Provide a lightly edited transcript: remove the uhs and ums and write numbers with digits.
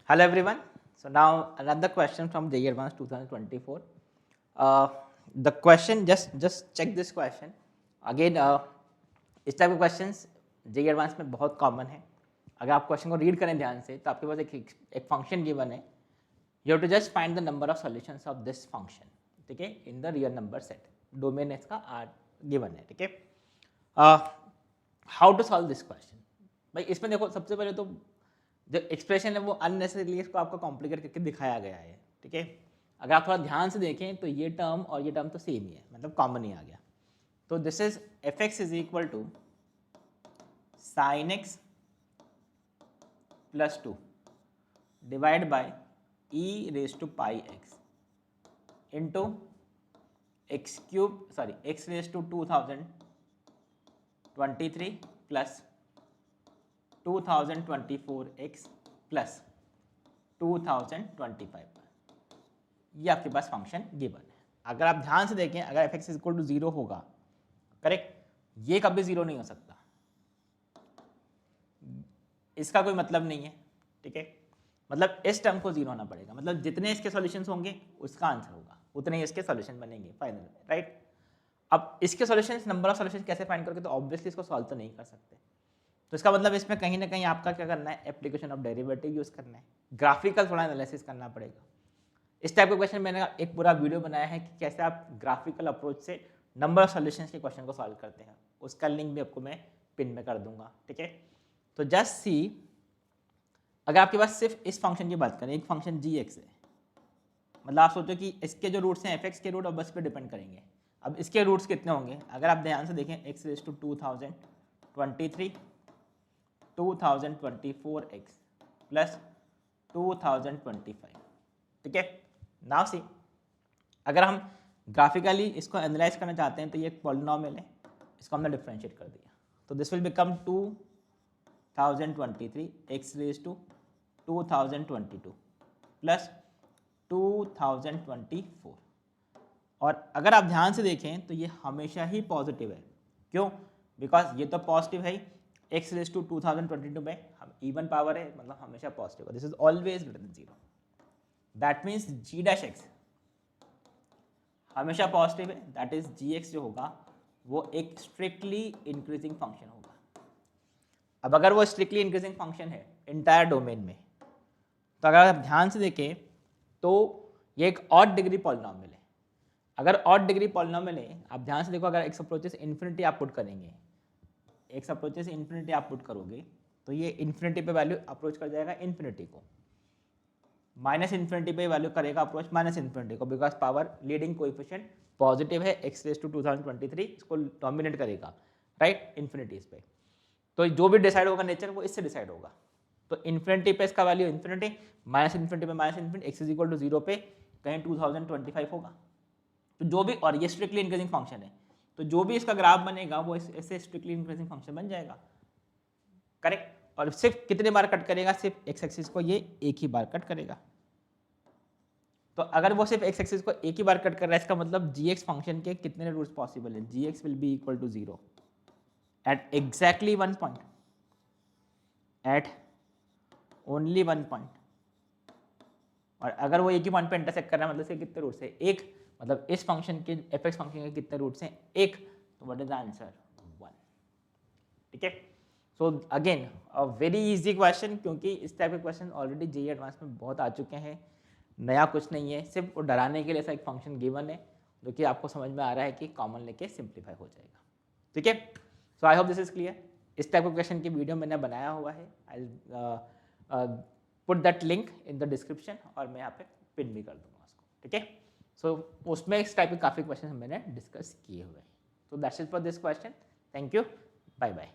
Hello everyone. So now another question from JEE Advanced 2024. The question, just check this question. Again, इस type के questions JEE Advanced में बहुत common है. अगर आप क्वेश्चन को रीड करें ध्यान से तो आपके पास एक फंक्शन गिवन है. You have to just find the number of solutions of this function. ठीक है, in the real number set. Domain इसका आर गिवन है. ठीक है, how to solve this question. भाई इसमें देखो, सबसे पहले तो जो एक्सप्रेशन है वो अननेसेसरीली इसको आपको कॉम्प्लिकेट करके दिखाया गया है. ठीक है, अगर आप थोड़ा ध्यान से देखें तो ये टर्म और ये टर्म तो सेम ही है, मतलब कॉमन ही आ गया. तो this is F X is equal to sine X plus 2 divide by E raise to pi X into X cube X raise to 2023 plus 2024x plus 2025. ये आपके पास फंक्शन गिवन है. अगर आप ध्यान से देखें, अगर एफ एक्स इक्वल टू 0 होगा, करेक्ट, ये कभी 0 नहीं हो सकता. इसका कोई मतलब नहीं है. ठीक है, मतलब इस टर्म को 0 होना पड़ेगा. मतलब जितने इसके सॉल्यूशंस होंगे उसका आंसर होगा, उतने ही इसके सॉल्यूशन बनेंगे फाइनल में. राइट, अब इसके सॉल्यूशंस, नंबर ऑफ सॉल्यूशंस कैसे फाइंड करोगे, तो ऑब्वियसली इसको सॉल्व तो नहीं कर सकते. तो इसका मतलब इसमें कहीं ना कहीं आपका क्या करना है, एप्लीकेशन ऑफ डेरिवेटिव यूज़ करना है, ग्राफिकल थोड़ा एनालिसिस करना पड़ेगा. इस टाइप के क्वेश्चन मैंने एक पूरा वीडियो बनाया है कि कैसे आप ग्राफिकल अप्रोच से नंबर ऑफ सॉल्यूशंस के क्वेश्चन को सॉल्व करते हैं. उसका लिंक भी आपको मैं पिन में कर दूंगा. ठीक है, तो जस्ट सी, अगर आपके पास सिर्फ इस फंक्शन की बात करें, एक फंक्शन जी एक्स है, मतलब आप सोचो कि इसके जो रूट्स हैं एफ एक्स के रूट और बस पे डिपेंड करेंगे. अब इसके रूट्स कितने होंगे, अगर आप ध्यान से देखें, x raise to 2023 2024x plus 2025. ठीक है, नाउ सी, अगर हम ग्राफिकली इसको एनालाइज करना चाहते हैं तो ये एक पॉलिनोमियल है, इसको हमने डिफरेंशिएट कर दिया. तो this will become 2023 x raise to 2022 plus 2024. और अगर आप ध्यान से देखें तो ये हमेशा ही पॉजिटिव है. क्यों? बिकॉज ये तो पॉजिटिव है, एक्स रेज टू 2022 में हम इवन पावर है, मतलब हमेशा positive. This is always greater than 0. That means G dash X हमेशा पॉजिटिव है. दैट इज जी एक्स जो होगा वो एक स्ट्रिक्टली इंक्रीजिंग फंक्शन होगा. अब अगर वो स्ट्रिक्टली इंक्रीजिंग फंक्शन है इंटायर डोमेन में, तो अगर आप ध्यान से देखें तो ये एक ऑड डिग्री पॉलिनोमियल है. अगर ऑड डिग्री पॉलिनोमियल है, आप ध्यान से देखो, अगर एक्स अप्रोचेस इन्फिनिटी आप पुट करेंगे, एक्स अप्रोचेस इन्फिनिटी आप पुट करोगे तो ये इन्फिनिटी पे वैल्यू अप्रोच कर जाएगा इन्फिनिटी को, माइनस इन्फिनिटी पे वैल्यू करेगा अप्रोच माइनस इन्फिनिटी को, because power leading coefficient positive है, एक्स रेज टू 2023 इसको डोमिनेट करेगा राइट इन्फिनिटीज पे. तो जो भी डिसाइड होगा नेचर वो इससे डिसाइड होगा. तो इन्फिनिटी पे इसका वैल्यू इन्फिनिटी, माइनस इन्फिनिटी पे minus infinity, X is equal to 0 पे कहीं 2025 होगा. तो जो भी, और ये स्ट्रिक्टली इंक्रीजिंग फंक्शन है, तो जो भी इसका ग्राफ बनेगा वो ऐसे स्ट्रिक्टली इंक्रीजिंग फंक्शन बन जाएगा. करेक्ट, और सिर्फ कितने बार कट करेगा, सिर्फ एक्स एक्सिस को ये एक ही बार कट करेगा. तो अगर वो सिर्फ एक्स एक्सिस को एक ही बार कट कर रहा है, इसका मतलब जी एक्स फंक्शन के कितने रूट्स पॉसिबल है, g x will be equal to 0 at exactly 1 point, at only 1 point. और अगर वो एक ही पॉइंट पे इंटरसेक्ट कर रहा है, मतलब से कितने रूट्स है, एक, मतलब इस फंक्शन के एफ एक्स फंक्शन के कितने रूट्स हैं, एक. तो व्हाट इज द आंसर, 1. ठीक है, so again a very easy question, क्योंकि इस टाइप के क्वेश्चन ऑलरेडी जेईई एडवांस में बहुत आ चुके हैं. नया कुछ नहीं है, सिर्फ वो डराने के लिए ऐसा एक फंक्शन गिवन है जो कि आपको समझ में आ रहा है कि कॉमन लेके सिंप्लीफाई हो जाएगा. ठीक है, so I hope this is clear. इस टाइप के क्वेश्चन की वीडियो मैंने बनाया हुआ है, I put that link in the description, और मैं यहाँ पे पिन भी कर दूंगा उसको. ठीक है, सो उसमें इस टाइप के काफ़ी क्वेश्चन मैंने डिस्कस किए हुए हैं. तो that's it for this question. Thank you, bye bye.